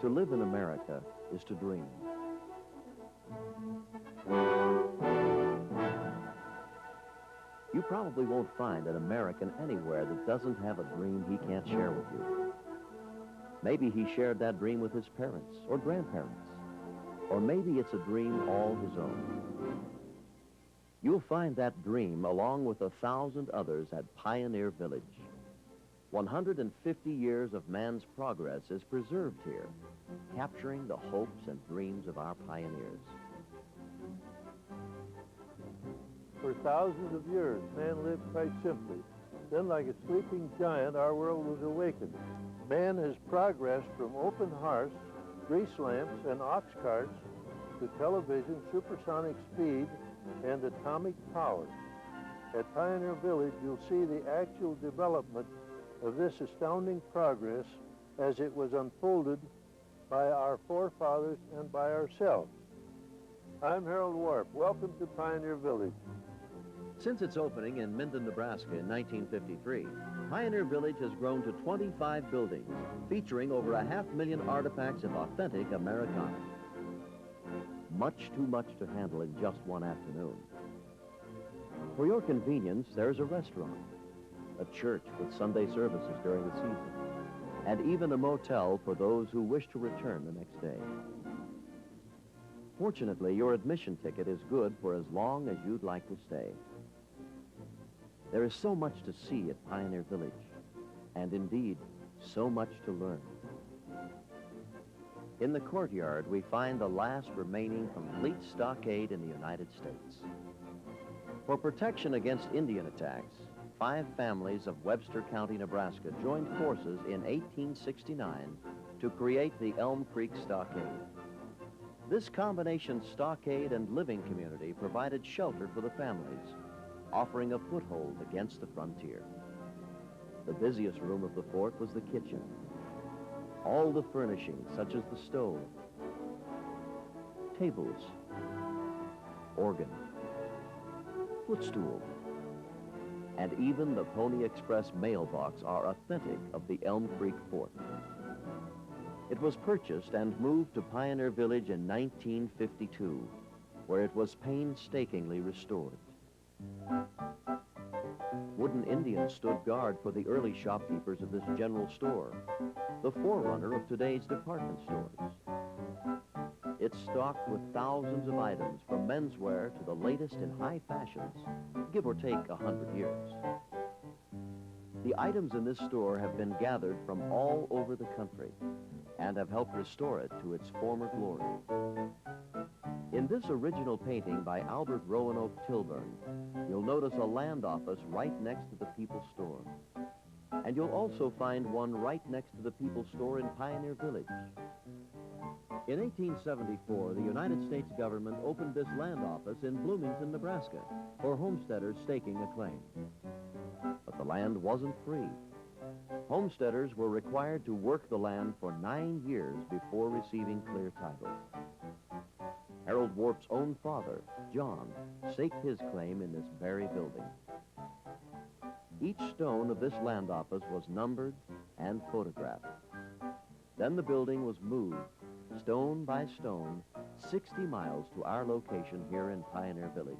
To live in America is to dream. You probably won't find an American anywhere that doesn't have a dream he can't share with you. Maybe he shared that dream with his parents or grandparents, or maybe it's a dream all his own. You'll find that dream along with 1,000 others at Pioneer Village. 150 years of man's progress is preserved here, capturing the hopes and dreams of our pioneers. For thousands of years, man lived quite simply. Then, like a sleeping giant, our world was awakened. Man has progressed from open hearths, grease lamps, and ox carts to television, supersonic speed, and atomic power. At Pioneer Village, you'll see the actual development of this astounding progress as it was unfolded by our forefathers and by ourselves. I'm Harold Warp. Welcome to Pioneer Village. Since its opening in Minden, Nebraska in 1953, Pioneer Village has grown to 25 buildings, featuring over 500,000 artifacts of authentic Americana. Much too much to handle in just one afternoon. For your convenience, there's a restaurant, a church with Sunday services during the season, and even a motel for those who wish to return the next day. Fortunately, your admission ticket is good for as long as you'd like to stay. There is so much to see at Pioneer Village, and indeed, so much to learn. In the courtyard, we find the last remaining complete stockade in the United States. For protection against Indian attacks, 5 families of Webster County, Nebraska joined forces in 1869 to create the Elm Creek Stockade. This combination stockade and living community provided shelter for the families, offering a foothold against the frontier. The busiest room of the fort was the kitchen. All the furnishings, such as the stove, tables, organ, footstool, and even the Pony Express mailbox are authentic of the Elm Creek Fort. It was purchased and moved to Pioneer Village in 1952, where it was painstakingly restored. Wooden Indians stood guard for the early shopkeepers of this general store, the forerunner of today's department stores. It's stocked with thousands of items from menswear to the latest in high fashions, give or take 100 years. The items in this store have been gathered from all over the country and have helped restore it to its former glory. In this original painting by Albert Roanoke Tilburn, you'll notice a land office right next to the People's Store. And you'll also find one right next to the People's Store in Pioneer Village. In 1874, the United States government opened this land office in Bloomington, Nebraska, for homesteaders staking a claim. But the land wasn't free. Homesteaders were required to work the land for 9 years before receiving clear title. Harold Warp's own father, John, staked his claim in this very building. Each stone of this land office was numbered and photographed. Then the building was moved, stone by stone, 60 miles to our location here in Pioneer Village.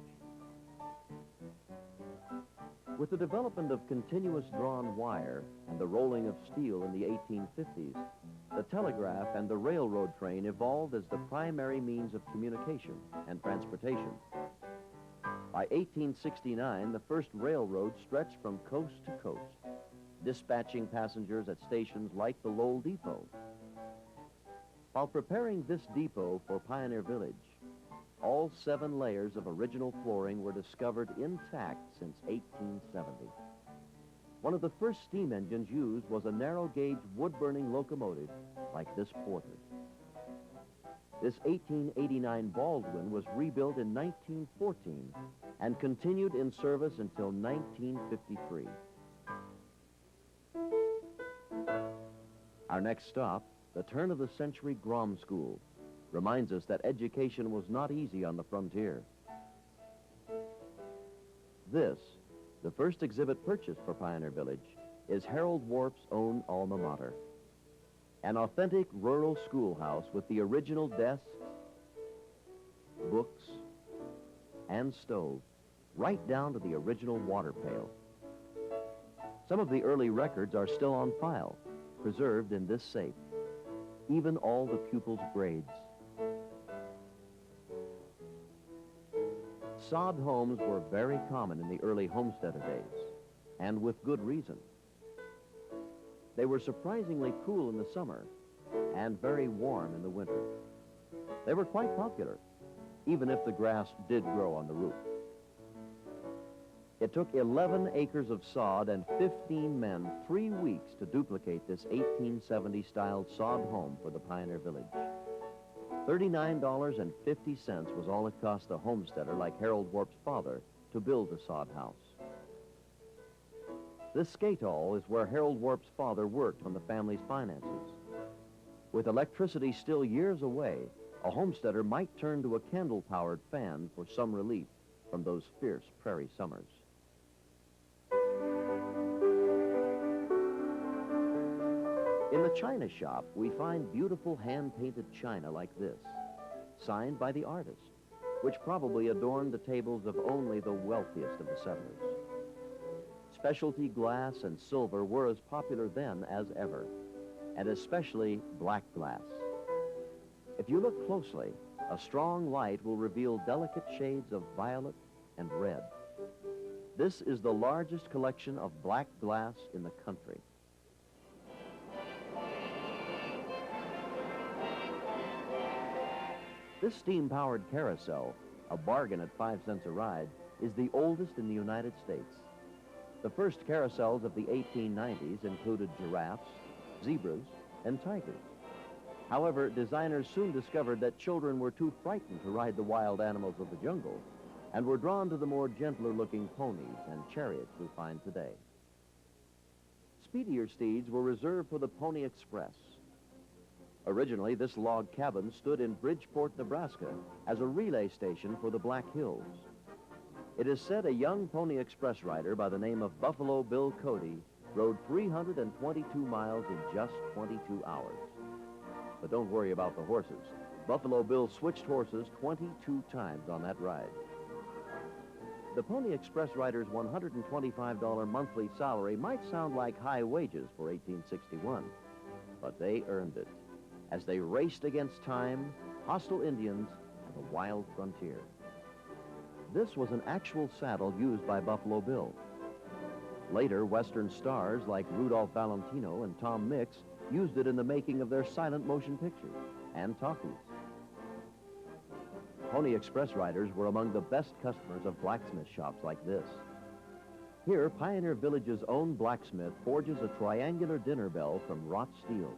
With the development of continuous drawn wire and the rolling of steel in the 1850s, the telegraph and the railroad train evolved as the primary means of communication and transportation. By 1869, the first railroad stretched from coast to coast, dispatching passengers at stations like the Lowell Depot. While preparing this depot for Pioneer Village, all 7 layers of original flooring were discovered intact since 1870. One of the first steam engines used was a narrow-gauge wood-burning locomotive like this Porter. This 1889 Baldwin was rebuilt in 1914 and continued in service until 1953. Our next stop, the turn-of-the-century Grom School, reminds us that education was not easy on the frontier. This, the first exhibit purchased for Pioneer Village, is Harold Warp's own alma mater. An authentic rural schoolhouse with the original desks, books, and stove, right down to the original water pail. Some of the early records are still on file, preserved in this safe, even all the pupils' grades. Sod homes were very common in the early homesteader days, and with good reason. They were surprisingly cool in the summer and very warm in the winter. They were quite popular, even if the grass did grow on the roof. It took 11 acres of sod and 15 men 3 weeks to duplicate this 1870-styled sod home for the pioneer village. $39.50 was all it cost a homesteader like Harold Warp's father to build the sod house. This skate hall is where Harold Warp's father worked on the family's finances. With electricity still years away, a homesteader might turn to a candle-powered fan for some relief from those fierce prairie summers. In the china shop, we find beautiful hand-painted china like this, signed by the artist, which probably adorned the tables of only the wealthiest of the settlers. Specialty glass and silver were as popular then as ever, and especially black glass. If you look closely, a strong light will reveal delicate shades of violet and red. This is the largest collection of black glass in the country. This steam-powered carousel, a bargain at 5 cents a ride, is the oldest in the United States. The first carousels of the 1890s included giraffes, zebras, and tigers. However, designers soon discovered that children were too frightened to ride the wild animals of the jungle and were drawn to the more gentler-looking ponies and chariots we find today. Speedier steeds were reserved for the Pony Express. Originally, this log cabin stood in Bridgeport, Nebraska, as a relay station for the Black Hills. It is said a young Pony Express rider by the name of Buffalo Bill Cody rode 322 miles in just 22 hours. But don't worry about the horses. Buffalo Bill switched horses 22 times on that ride. The Pony Express rider's $125 monthly salary might sound like high wages for 1861, but they earned it as they raced against time, hostile Indians, and the wild frontier. This was an actual saddle used by Buffalo Bill. Later, Western stars like Rudolph Valentino and Tom Mix used it in the making of their silent motion pictures and talkies. Pony Express riders were among the best customers of blacksmith shops like this. Here, Pioneer Village's own blacksmith forges a triangular dinner bell from wrought steel.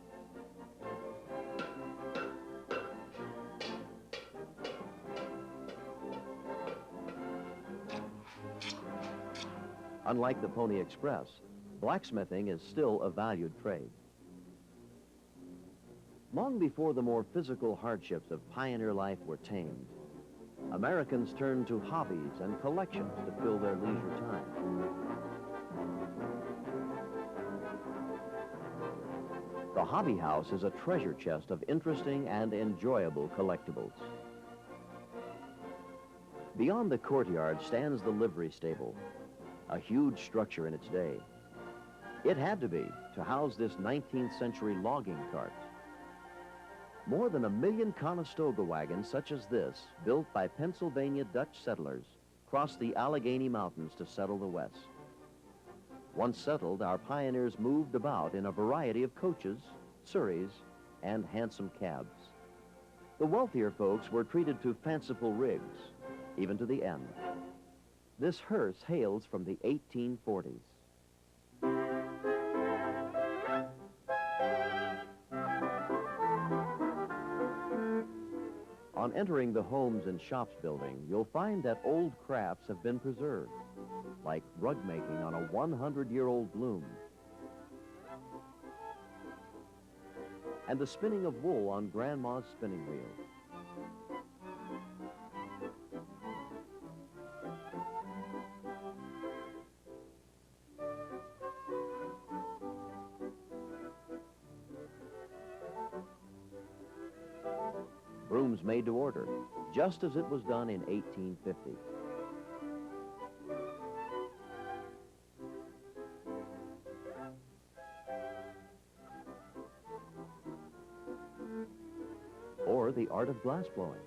Unlike the Pony Express, blacksmithing is still a valued trade. Long before the more physical hardships of pioneer life were tamed, Americans turned to hobbies and collections to fill their leisure time. The Hobby House is a treasure chest of interesting and enjoyable collectibles. Beyond the courtyard stands the livery stable, a huge structure in its day. It had to be to house this 19th century logging cart. More than 1 million Conestoga wagons such as this, built by Pennsylvania Dutch settlers, crossed the Allegheny Mountains to settle the West. Once settled, our pioneers moved about in a variety of coaches, surreys, and handsome cabs. The wealthier folks were treated to fanciful rigs, even to the end. This hearse hails from the 1840s. On entering the Homes and Shops building, you'll find that old crafts have been preserved, like rug making on a 100-year-old loom, and the spinning of wool on Grandma's spinning wheel. brooms made to order, just as it was done in 1850. Or the art of glassblowing,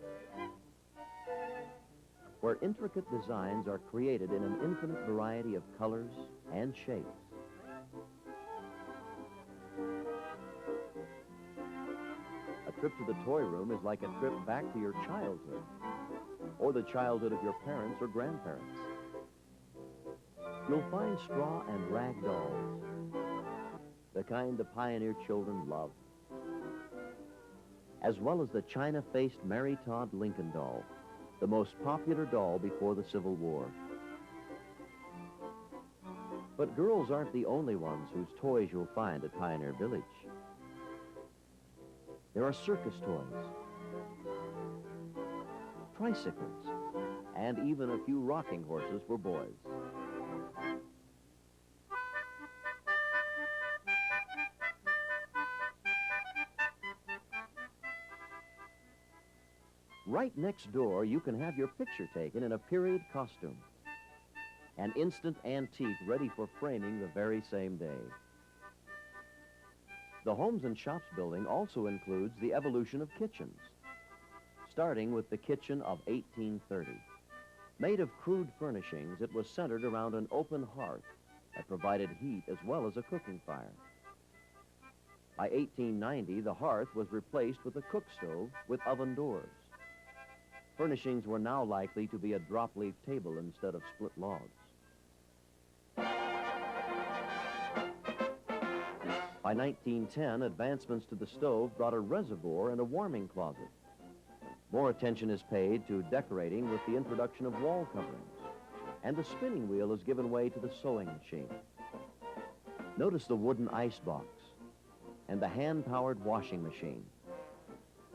where intricate designs are created in an infinite variety of colors and shapes. A trip to the toy room is like a trip back to your childhood, or the childhood of your parents or grandparents. You'll find straw and rag dolls, the kind the pioneer children loved, as well as the china-faced Mary Todd Lincoln doll, the most popular doll before the Civil War. But girls aren't the only ones whose toys you'll find at Pioneer Village. There are circus toys, tricycles, and even a few rocking horses for boys. Right next door, you can have your picture taken in a period costume, an instant antique ready for framing the very same day. The Homes and Shops building also includes the evolution of kitchens, starting with the kitchen of 1830. Made of crude furnishings, it was centered around an open hearth that provided heat as well as a cooking fire. By 1890, the hearth was replaced with a cook stove with oven doors. Furnishings were now likely to be a drop-leaf table instead of split logs. By 1910, advancements to the stove brought a reservoir and a warming closet. More attention is paid to decorating with the introduction of wall coverings, and the spinning wheel has given way to the sewing machine. Notice the wooden ice box and the hand-powered washing machine.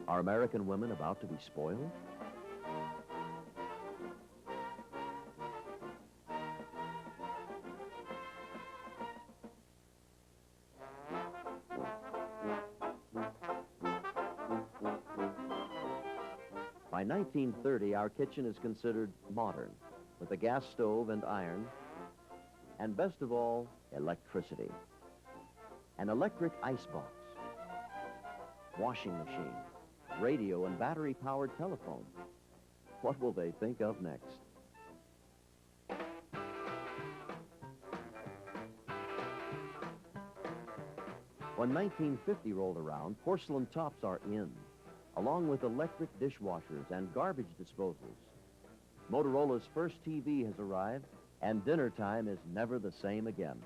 Are American women about to be spoiled? By 1930, our kitchen is considered modern, with a gas stove and iron, and best of all, electricity. An electric icebox, washing machine, radio and battery-powered telephone. What will they think of next? When 1950 rolled around, porcelain tops are in, along with electric dishwashers and garbage disposals. Motorola's first TV has arrived, and dinner time is never the same again.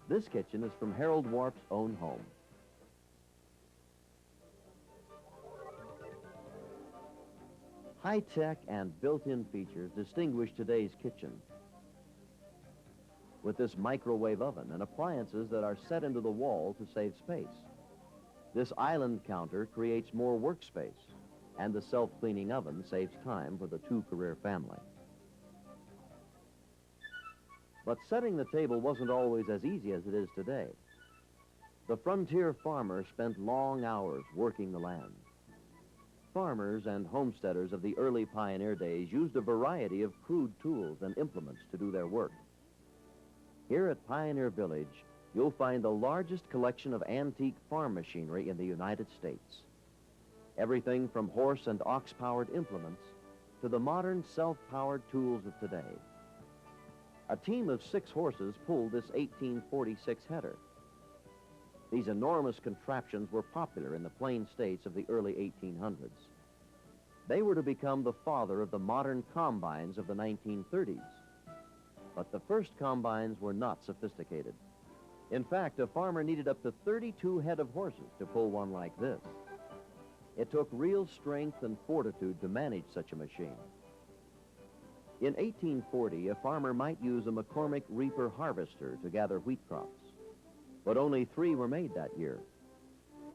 This kitchen is from Harold Warp's own home. High-tech and built-in features distinguish today's kitchen, with this microwave oven and appliances that are set into the wall to save space. This island counter creates more workspace, and the self-cleaning oven saves time for the two-career family. But setting the table wasn't always as easy as it is today. The frontier farmer spent long hours working the land. Farmers and homesteaders of the early pioneer days used a variety of crude tools and implements to do their work. Here at Pioneer Village, you'll find the largest collection of antique farm machinery in the United States. Everything from horse and ox-powered implements to the modern self-powered tools of today. A team of 6 horses pulled this 1846 header. These enormous contraptions were popular in the plain states of the early 1800s. They were to become the father of the modern combines of the 1930s. But the first combines were not sophisticated. In fact, a farmer needed up to 32 head of horses to pull one like this. It took real strength and fortitude to manage such a machine. In 1840, a farmer might use a McCormick Reaper harvester to gather wheat crops, but only 3 were made that year.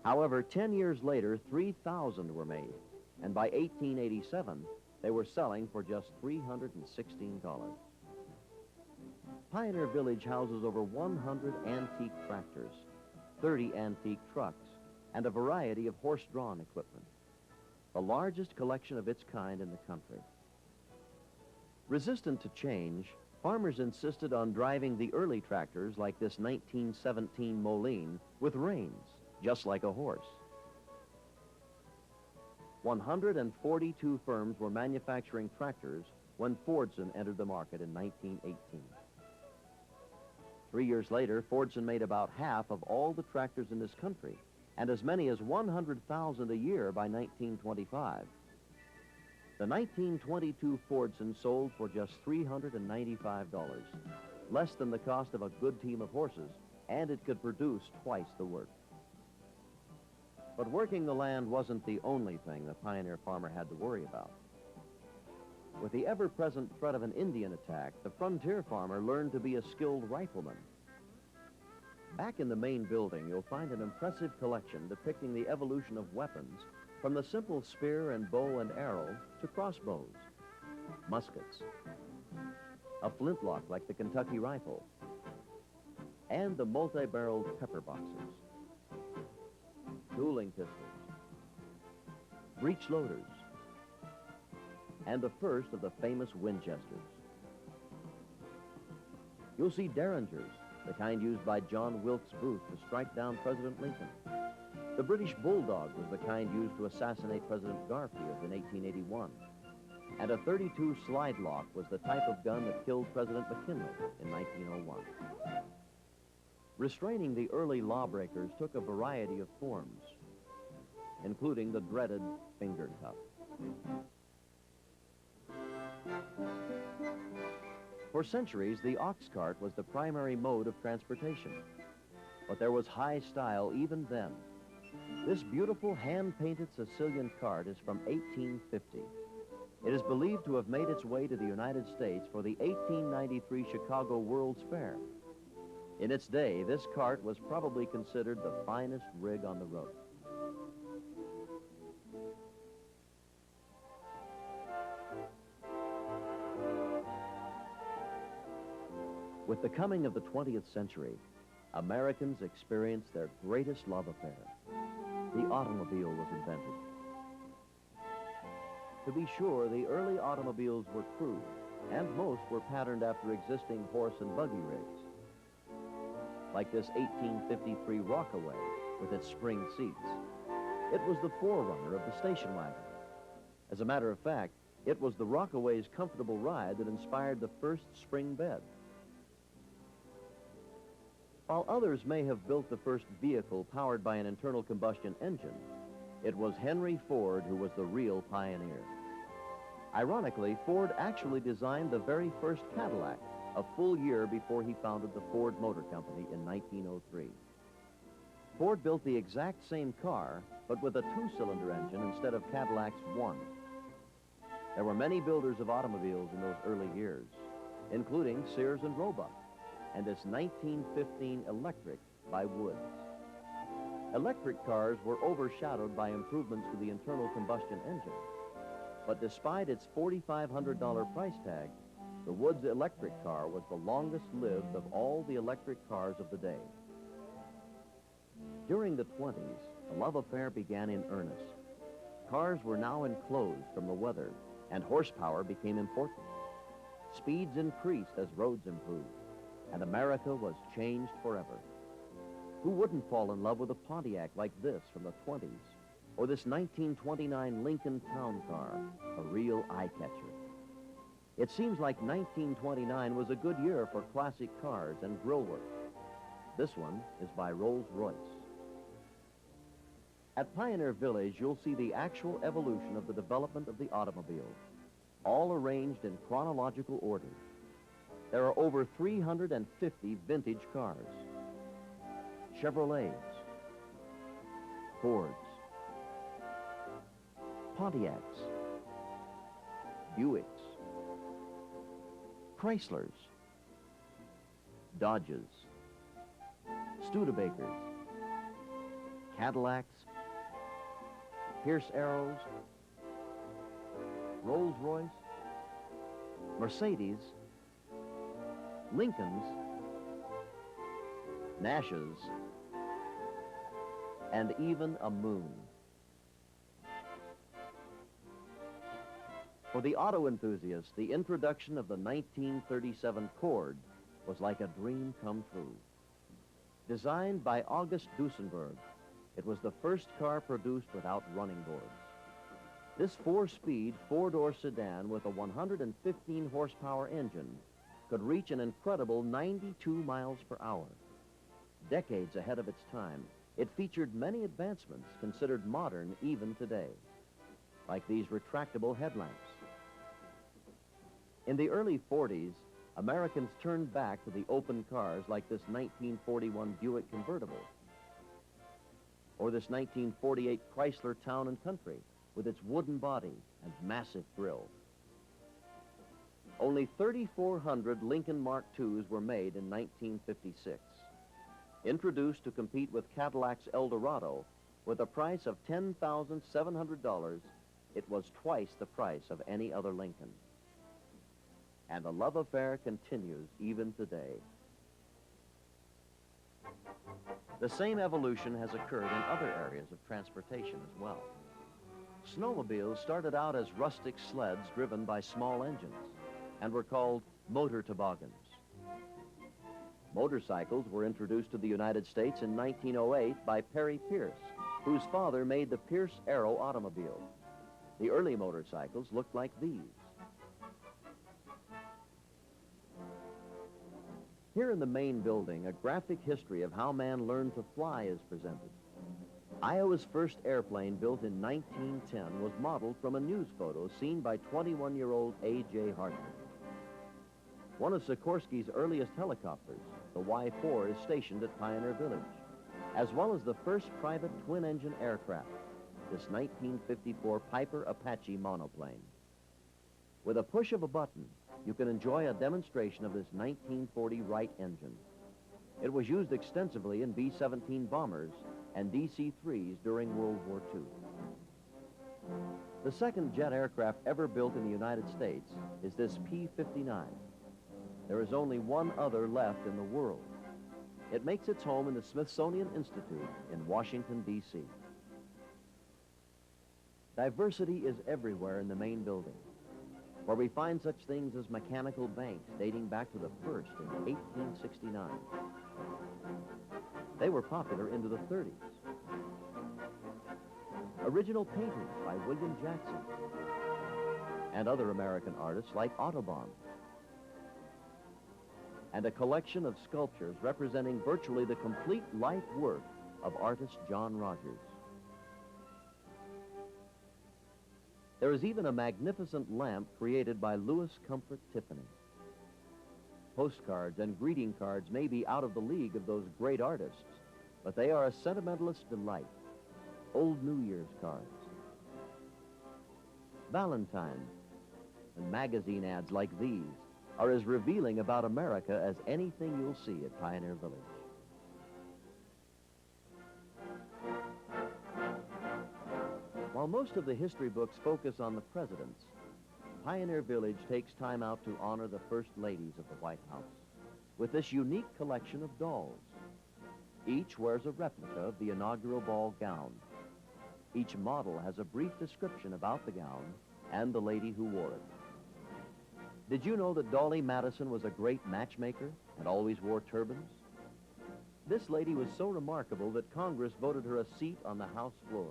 However, 10 years later, 3,000 were made, and by 1887, they were selling for just $316. Pioneer Village houses over 100 antique tractors, 30 antique trucks, and a variety of horse-drawn equipment. the largest collection of its kind in the country. Resistant to change, farmers insisted on driving the early tractors like this 1917 Moline with reins, just like a horse. 142 firms were manufacturing tractors when Fordson entered the market in 1918. 3 years later, Fordson made about half of all the tractors in this country, and as many as 100,000 a year by 1925. The 1922 Fordson sold for just $395, less than the cost of a good team of horses, and it could produce twice the work. But working the land wasn't the only thing the pioneer farmer had to worry about. With the ever-present threat of an Indian attack, the frontier farmer learned to be a skilled rifleman. Back in the main building, you'll find an impressive collection depicting the evolution of weapons from the simple spear and bow and arrow to crossbows, muskets, a flintlock like the Kentucky rifle, and the multi-barreled pepper boxers, dueling pistols, breech loaders, and the first of the famous Winchesters. You'll see Derringers, the kind used by John Wilkes Booth to strike down President Lincoln. The British Bulldog was the kind used to assassinate President Garfield in 1881. And a .32 slide lock was the type of gun that killed President McKinley in 1901. Restraining the early lawbreakers took a variety of forms, including the dreaded finger cuff. For centuries, the ox cart was the primary mode of transportation. But there was high style even then. This beautiful hand-painted Sicilian cart is from 1850. It is believed to have made its way to the United States for the 1893 Chicago World's Fair. In its day, this cart was probably considered the finest rig on the road. With the coming of the 20th century, Americans experienced their greatest love affair. The automobile was invented. To be sure, the early automobiles were crude, and most were patterned after existing horse and buggy rigs, like this 1853 Rockaway with its spring seats. It was the forerunner of the station wagon. As a matter of fact, it was the Rockaway's comfortable ride that inspired the first spring bed. While others may have built the first vehicle powered by an internal combustion engine, it was Henry Ford who was the real pioneer. Ironically, Ford actually designed the very first Cadillac a full year before he founded the Ford Motor Company in 1903. Ford built the exact same car, but with a two-cylinder engine instead of Cadillac's one. There were many builders of automobiles in those early years, including Sears and Roebuck, and its 1915 Electric by Woods. Electric cars were overshadowed by improvements to the internal combustion engine. But despite its $4,500 price tag, the Woods electric car was the longest lived of all the electric cars of the day. During the 20s, the love affair began in earnest. Cars were now enclosed from the weather, and horsepower became important. Speeds increased as roads improved, and America was changed forever. Who wouldn't fall in love with a Pontiac like this from the 20s, or this 1929 Lincoln Town Car, a real eye-catcher? It seems like 1929 was a good year for classic cars and grill work. This one is by Rolls-Royce. At Pioneer Village, you'll see the actual evolution of the development of the automobile, all arranged in chronological order. There are over 350 vintage cars. Chevrolets, Fords, Pontiacs, Buicks, Chryslers, Dodges, Studebakers, Cadillacs, Pierce Arrows, Rolls-Royce, Mercedes, Lincolns, Nashes, and even a moon. For the auto enthusiast, the introduction of the 1937 Cord was like a dream come true. Designed by August Duesenberg, it was the first car produced without running boards. This four-speed, four-door sedan with a 115 horsepower engine could reach an incredible 92 miles per hour. Decades ahead of its time, it featured many advancements considered modern even today, like these retractable headlamps. In the early 40s, Americans turned back to the open cars like this 1941 Buick convertible, or this 1948 Chrysler Town and Country with its wooden body and massive grille. Only 3,400 Lincoln Mark IIs were made in 1956. Introduced to compete with Cadillac's Eldorado with a price of $10,700, it was twice the price of any other Lincoln. And the love affair continues even today. The same evolution has occurred in other areas of transportation as well. Snowmobiles started out as rustic sleds driven by small engines and were called motor toboggans. Motorcycles were introduced to the United States in 1908 by Perry Pierce, whose father made the Pierce Arrow automobile. The early motorcycles looked like these. Here in the main building, a graphic history of how man learned to fly is presented. Iowa's first airplane, built in 1910, was modeled from a news photo seen by 21-year-old A.J. Hartman. One of Sikorsky's earliest helicopters, the Y-4, is stationed at Pioneer Village, as well as the first private twin-engine aircraft, this 1954 Piper Apache monoplane. With a push of a button, you can enjoy a demonstration of this 1940 Wright engine. It was used extensively in B-17 bombers and DC-3s during World War II. The second jet aircraft ever built in the United States is this P-59. There is only one other left in the world. It makes its home in the Smithsonian Institute in Washington, D.C. Diversity is everywhere in the main building, where we find such things as mechanical banks dating back to the first in 1869. They were popular into the 30s. Original paintings by William Jackson and other American artists like Audubon. And a collection of sculptures representing virtually the complete life work of artist John Rogers. There is even a magnificent lamp created by Louis Comfort Tiffany. Postcards and greeting cards may be out of the league of those great artists, but they are a sentimentalist delight. Old New Year's cards, Valentine's, and magazine ads like these are as revealing about America as anything you'll see at Pioneer Village. While most of the history books focus on the presidents, Pioneer Village takes time out to honor the first ladies of the White House with this unique collection of dolls. Each wears a replica of the inaugural ball gown. Each model has a brief description about the gown and the lady who wore it. Did you know that Dolly Madison was a great matchmaker and always wore turbans? This lady was so remarkable that Congress voted her a seat on the House floor.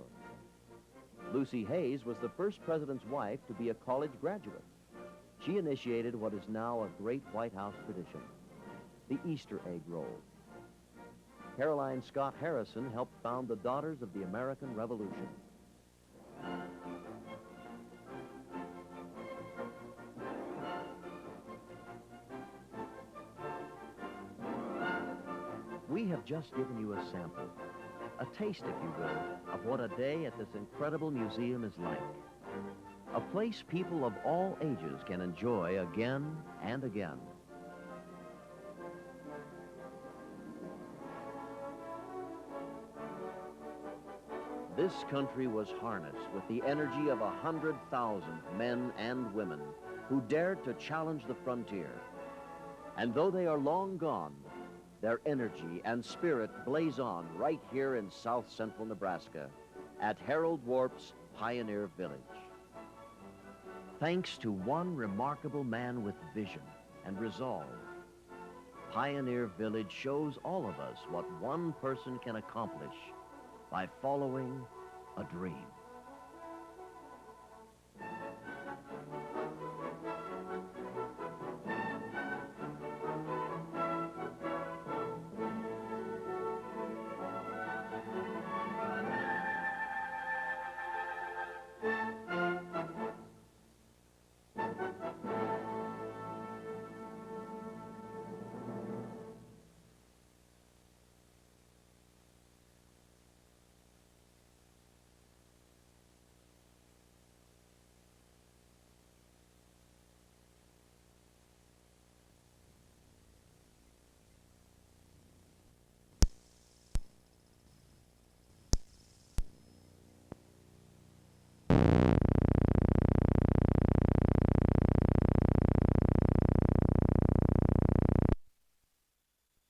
Lucy Hayes was the first president's wife to be a college graduate. She initiated what is now a great White House tradition, the Easter egg roll. Caroline Scott Harrison helped found the Daughters of the American Revolution. We have just given you a sample, a taste, if you will, of what a day at this incredible museum is like. A place people of all ages can enjoy again and again. This country was harnessed with the energy of 100,000 men and women who dared to challenge the frontier. And though they are long gone, their energy and spirit blaze on right here in south central Nebraska at Harold Warp's Pioneer Village. Thanks to one remarkable man with vision and resolve, Pioneer Village shows all of us what one person can accomplish by following a dream.